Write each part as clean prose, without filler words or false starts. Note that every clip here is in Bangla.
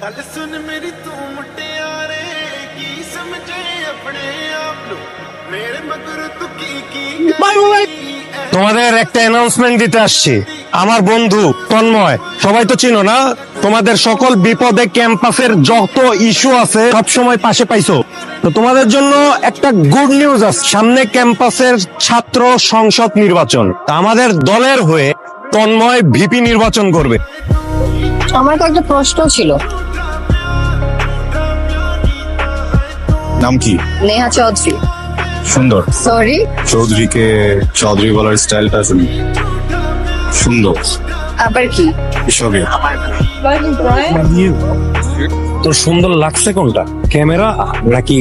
गल सुन मेरी तू मुटियारे की समझे अपने आप लो मेरे मगर तू की তোমাদের একটা অ্যানাউন্সমেন্ট দিতে আসছি। আমার বন্ধু তন্ময়, সবাই তো চিনো না? তোমাদের সকল বিপদে ক্যাম্পাসের যত ইস্যু আছে সব সময় পাশে পাইছো। তো তোমাদের জন্য একটা গুড নিউজ আছে, সামনে ক্যাম্পাসের ছাত্র সংসদ নির্বাচন। তা আমাদের দলের হয়ে তন্ময় ভিপি নির্বাচন করবে। আমার তো একটা প্রশ্ন ছিল। নাম কি? নেহা চৌধুরী। সুন্দর। সরি, চৌধুরীকে চৌধুরী বলার স্টাইলটা সুন্দর। আবার কি? এসবে তো সুন্দর লাগছে কোনটা, ক্যামেরা নাকি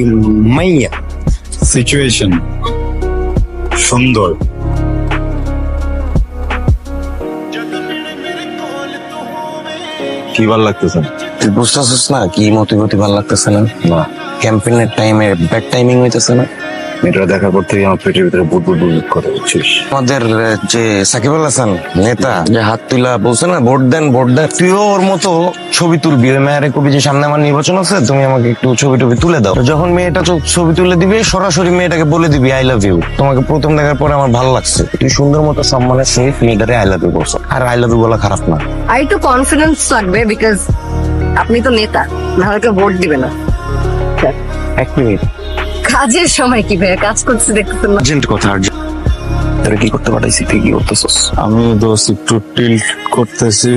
মাইয়া? সিচুয়েশন সুন্দর। কি ভাল লাগতেছে? তুই বুঝতেছিস না কি মতি ভালো লাগতেছে না? ক্যাম্পেইনের টাইমে ব্যাড টাইমিং হইতেছে না? এটা দেখার পর থেকে আমার পেটের ভিতরে বুট বুট বুট করে বুঝছিস। আমাদের যে সাকিব আল হাসান নেতা যে হাত তুলা বলছে না ভোট দেন ভোট দেন, তুইও ওর মতো ছবি তুলবি। ওই মেয়ের কবি যে সামনে আমার নির্বাচন আছে, তুমি আমাকে একটু ছবি টবি তুলে দাও। যখন মেয়েটা ছবি তুলে দিবি, সরাসরি মেয়েটাকে বলে দিবি আই লাভ ইউ। তোমাকে প্রথম দেখার পরে আমার ভালো লাগছে, তুই সুন্দর মতো সম্মানের সহিত মেয়েটারে আই লাভ ইউ বলছো। আর আই লাভ ইউ বলা খারাপ না। আর একটু কনফিডেন্স লাগবে, বিকজ আপনি তো নেতা, না হলে কেউ ভোট দিবে না। এক মিনিট, কাজের সময় কি ভাইয়া কাজ করছে দেখতেছেন না? আর্জেন্ট কথা, আর্জেন্ট। তোরা কি করতে পাঠাইছি, তুই কি করতেছস? আমি দোষ একটু টিল্ট করতেছি,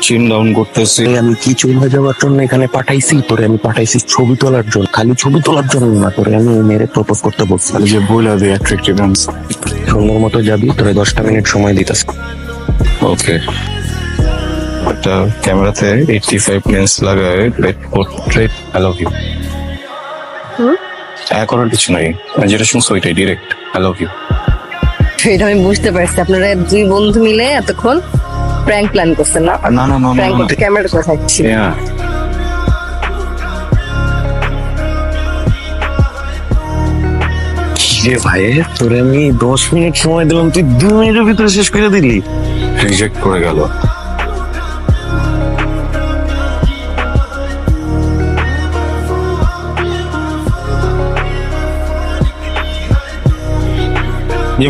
চিন ডাউন করতেছি। আমি কি চলে যাওয়ার জন্য এখানে পাঠাইছি? তোরে আমি পাঠাইছি ছবি তোলার জন্য, খালি ছবি তোলার জন্য না। তোরে আমি মেরে প্রপোজ করতে বলছি। তাহলে যে বইলা দিয়ে অ্যাট্রাক্টিভ আনসার। সুন্দর মতো যাবি, তোরে 10টা মিনিট সময় দিতেছ। ওকে, একটা ক্যামেরাতে 85 লেন্স লাগায় পোর্ট্রেট আই লাভ ইউ। করার কিছু নাই, যেটা শুনছো ওইটাই ডিরেক্ট আই লাভ ইউ। এটা আমি বুঝতে পারছি, আপনারা দুই বন্ধু মিলে এতক্ষণ প্র্যাঙ্ক প্ল্যান করছেন না? না না না প্র্যাঙ্ক করতে ক্যামেরা কোথায় ছিল? রে ভাই, তোরে আমি 10 মিনিট সময় দিলাম, তুই 2 মিনিটের ভিতরে শেষ করে দিলি। রিজেক্ট করে গেল।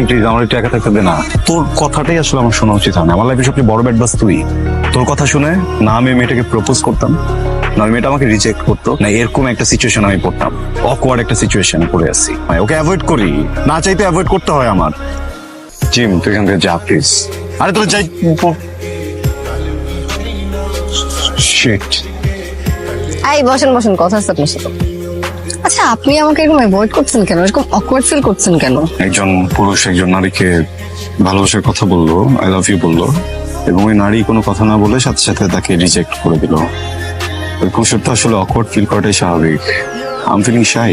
প্লিজ আমার একটু একা থাকতে দে না। তোর কথাটাই আসলে আমার শোনা উচিত হয় না। আমার লাইফে সবচেয়ে বড় ব্যাড বাস তুই। তোর কথা শুনে না আমি মেয়েটাকে প্রপোজ করতাম, না মেয়েটা আমাকে রিজেক্ট করতো, না এরকম একটা সিচুয়েশন আমি পড়তাম। অকওয়ার্ড একটা সিচুয়েশনে পড়ে আসছি, ওকে অ্যাভয়েড করি, না চাইতে অ্যাভয়েড করতে হয় আমার। জিম তুই এখান থেকে যা প্লিজ। আরে তোর যাই। শিট। এই বসেন বসেন, কথা আছে আপনার সাথে। আচ্ছা, আপনি আমাকে এরকম অ্যাভয়েড করছেন কেন? এরকম অকওয়ার্ড ফিল করছেন কেন? একজন পুরুষ একজন নারীকে ভালোবাসার কথা বললো, আই লাভ ইউ বললো, এবং ওই নারী কোনো কথা না বলে সাথে সাথে তাকে রিজেক্ট করে দিল। ওই পুরুষের তো আসলে অকওয়ার্ড ফিল করাটাই স্বাভাবিক। আই এম ফিলিং শাই,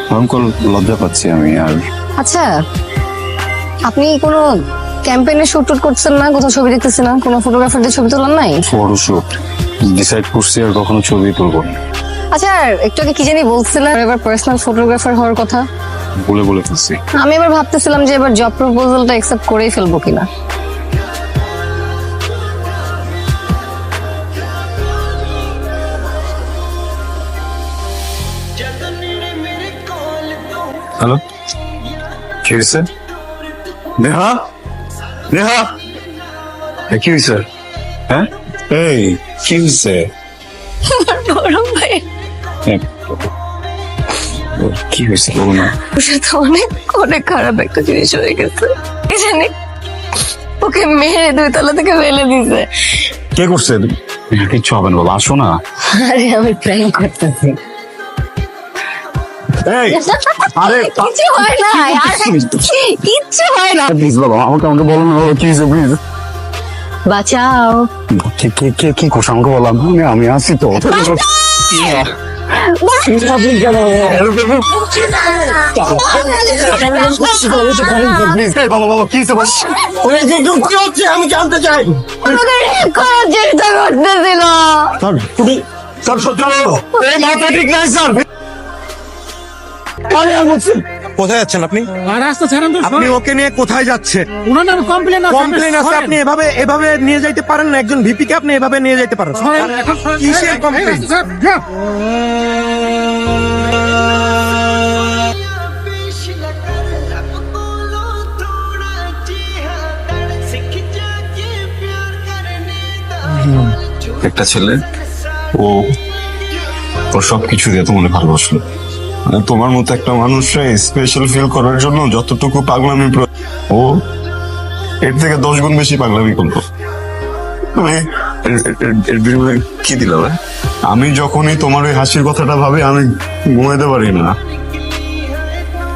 ভয়ঙ্কর লজ্জা পাচ্ছি আমি। আর আচ্ছা, আপনি কোনো ক্যাম্পেইনে শুট টুট করছেন না? কোথাও ছবি দেখতেছেন না? কোনো ফটোগ্রাফারদের ছবি তোলার নাই? ফটোশুট ডিসাইড করছি আর কখনো ছবি তুলবো না। আচ্ছা, আর একটু আগে কি জানি বলছিলেন এবার পার্সোনাল ফটোগ্রাফার হওয়ার কথা? বলে ফেলছি। আমি এবার ভাবতেছিলাম যে এবার জব প্রপোজালটা অ্যাকসেপ্ট করেই ফেলবো কিনা। হ্যালো, কি হয়েছে? নেহা, নেহা, কি হয়েছে? হ্যাঁ, এই কি হয়েছে? বড় ভাই কি হয়েছে বলো না। ওর সাথে অনেক খারাপ একটা জিনিস হয়ে গেছে। কি জানি ওকে মেরে 2 তলা থেকে ফেলে দিছে। কে করছে? কিচ্ছু হবে না বাবা, আসো না। আরে আমি প্র্যাঙ্ক করতেছি। এই আরে কিছু হয় না, কিচ্ছু হয় না। প্লিজ বাবা, আমাকে বলো না বাবা, কি হয়েছে প্লিজ। বাঁচাও। কি করছো আমাকে বললাম, আমি আসি তো। আমি জানতে চাই। চেষ্টা করতেছিল। স্যার সহ্য ঠিক নাই স্যার। কোথায় যাচ্ছেন আপনি? রাস্তা ছাড়েন তো, আপনি ওকে নিয়ে কোথায় যাচ্ছেন? ওনার নামে কমপ্লেন কমপ্লেন আছে, আপনি এভাবে নিয়ে যাইতে পারেন না? একজন ভিপি কে আপনি এভাবে নিয়ে যাইতে পারেন? কিসের কমপ্লেন? একটা ছেলে ও ওর সবকিছু দিয়ে তোমার ভালোবাসলো। মানে তোমার মতো একটা মানুষকে স্পেশাল ফিল করার জন্য যতটুকু পাগলামি ও এর থেকে 10 গুণ বেশি পাগলামি করলো। তুমি এর বিনিময়ে কি দিল? আমি যখনই তোমার ওই হাসির কথাটা ভাবি আমি ঘুমাইতে পারি না।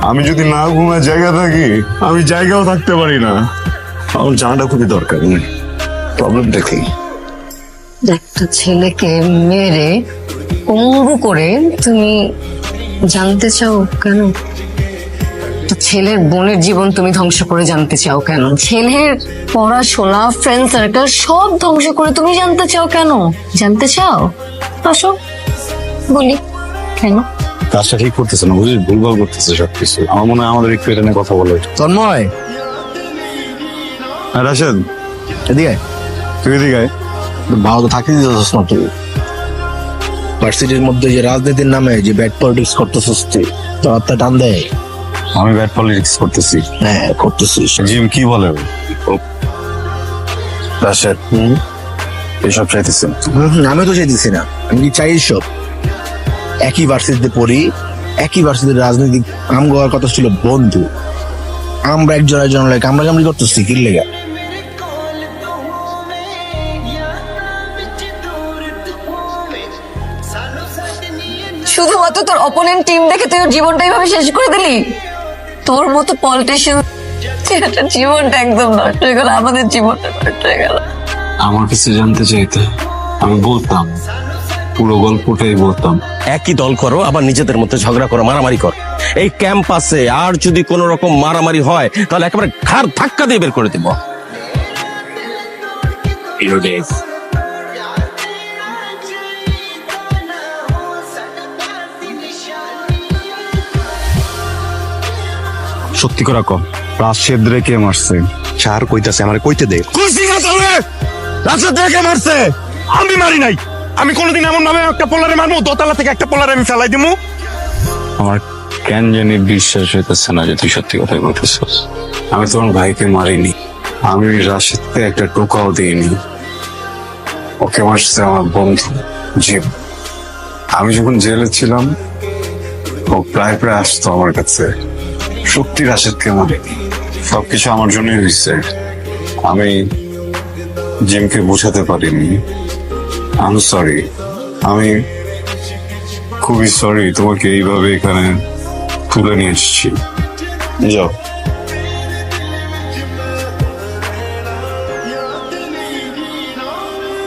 আমি যদি না ঘুমায় জায়গা থাকি, আমি জায়গাও থাকতে পারি না। আমার জানাটা খুবই দরকার। প্রবলেমটা কি? একটা ছেলেকে মেরে পঙ্গু করে তুমি জানতে চাও কেন? একটা ছেলের বোনের জীবন তুমি ধ্বংস করে জানতে চাও কেন? ছেলের পড়াশোনা, ফ্রেন্ড সার্কেল সব ধ্বংস করে তুমি জানতে চাও কেন? জানতে চাও? আসো বলি কেন? কাজটা ঠিক করতেছে না, বুঝলি? ভুলভাল করতেছে সবকিছু। আমার মনে হয় আমাদের একটু এটা নিয়ে কথা বলা উচিত। তন্ময়, হ্যাঁ রাশেদ, এদিকে তুই এদিকে আয়। ভালো তো থাকতে দিতেছিস না তুই। ভার্সিটির মধ্যে যে রাজনীতির নামে যে ব্যাড পলিটিক্স করতেছিস তুই, তোর হাতটা টান দেয়। আমি ব্যাড পলিটিক্স করতেছি? হ্যাঁ করতেছিস। জিম কি বলে? রাশেদ এসব চাইতেছে? আমি তো চাইতেছি না, আমি কি চাই সব? একই ভার্সিটিতে পড়ি, একই ভার্সিটির রাজনৈতিক আম গোয়ার কথা ছিল বন্ধু। আমরা একজন লাগে আমরা কামড়ি করতেছি কি লেগা? শুধুমাত্র তোর অপোনেন্ট টিম দেখে তুই ওর জীবনটা এইভাবে শেষ করে দিলি? তোর মতো পলিটিশিয়ান জীবনটা একদম নষ্ট হয়ে গেল, আমাদের জীবনটা নষ্ট হয়ে গেল। আমার কাছে জানতে চাইতে আমি বলতাম, পুরো গল্পটাই বলতাম। একই দল করো, আবার নিজেদের মধ্যে ঝগড়া করো, মারামারি করো। এই ক্যাম্পাসে আর যদি কোনো রকম মারামারি হয় তাহলে একেবারে ঘাড় ধাক্কা দিয়ে বের করে দিব। সত্যি করে কম, রাশেদ রে কে মারছে? চার কইতাছে, আমারে কইতে দে। খুশি না তাহলে? রাশেদ দেখে মারছে, আমি মারি নাই। আমি কোনোদিন এমন ভাবে একটা পোলারে মারবো, দোতলা থেকে একটা পোলারে আমি ফেলাই দিমু? আমার কেন জানি বিশ্বাস হইতেছে না যে তুই সত্যি কথাই বলতেছিস। আমি তোমার ভাইকে মারিনি, আমি রাশেদকে একটা টোকাও দিইনি। ওকে মারছে আমার বন্ধু জিম। আমি যখন জেলে ছিলাম ও প্রায় আসতো আমার কাছে। সত্যি রাশেদকে মারিনি, সবকিছু আমার জন্যই হয়েছে। আমি জিমকে বোঝাতে পারিনি। আমি সরি, আমি খুবই সরি তোমাকে এইভাবে এখানে তুলে নিয়ে এসেছি। যাও।